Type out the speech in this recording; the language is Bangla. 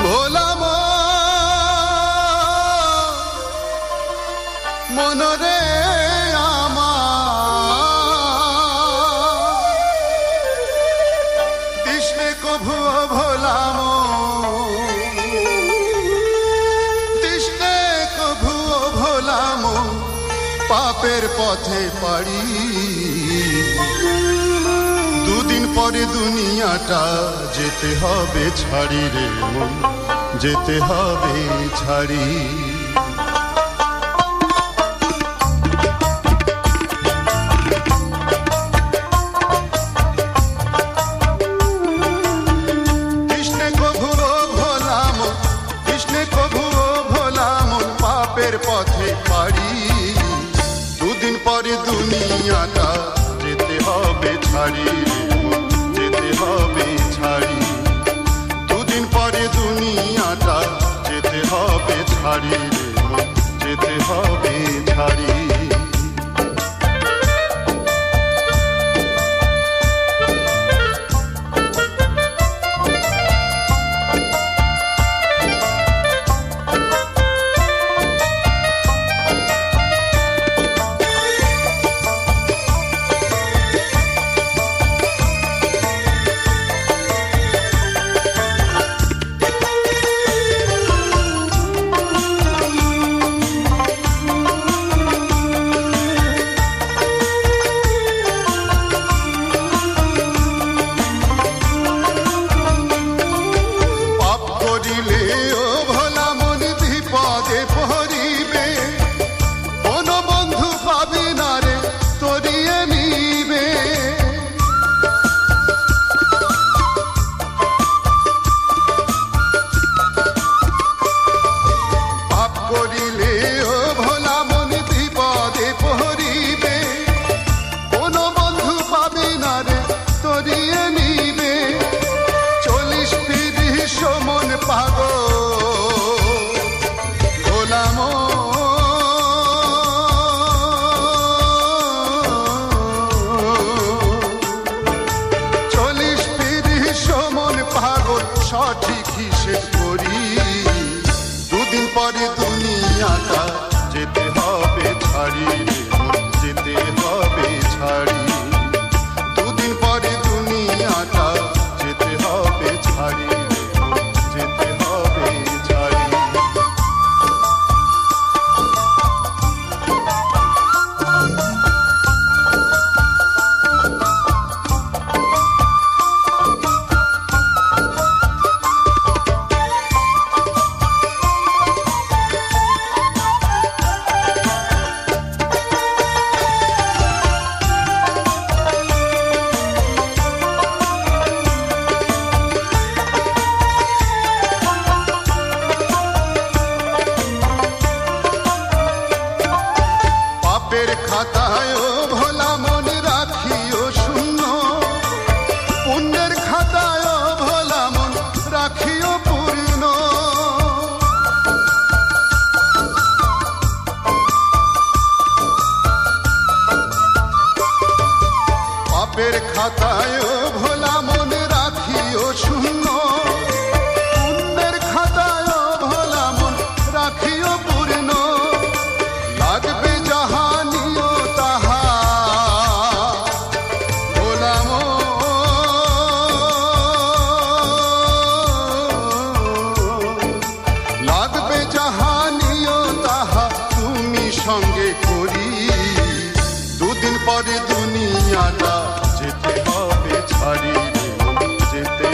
ভোলা মনরে আমার দিশনে কভু ভোলাম দিশনে কভু ভোলাম পাপের পথে পাড়ি দুদিন পরে দুনিয়াটা যেতে হবে ছাড়ি রে মন যেতে হবে ছাড়ি কৃষ্ণে কভু ভোলাম কৃষ্ণে কভু ভোলাম পাপের পথে পাড়ি দুদিন পরে দুনিয়াটা যেতে হবে ছাড়ি যেতে হবে ছাড়ি দুদিন পরে দুনিয়াটা যেতে হবে ছাড়ি যেতে হবে ছাড়ি সঠিক হিসেব করি দুদিন পরে দুনিয়াটা যেতে হবে ছাড়ি যেতে হবে ছাড়ি দুদিন পরে দুনিয়াটা যেতে হবে ছাড়ি যেতে হবে ছাড়ি খাতায় ভোলা মন রাখিও শূন্য পুণ্যের খাতায় ভোলা মন রাখিও পূর্ণ পাপের খাতায় ভোলা মন রাখিও শূন্য পুণ্যের খাতায় ভোলা মন রাখিও পূর্ণ লাগবে যাহা সঙ্গে করি দুদিন পরে দুনিয়াটা যেতে হবে ছাড়ি যেতে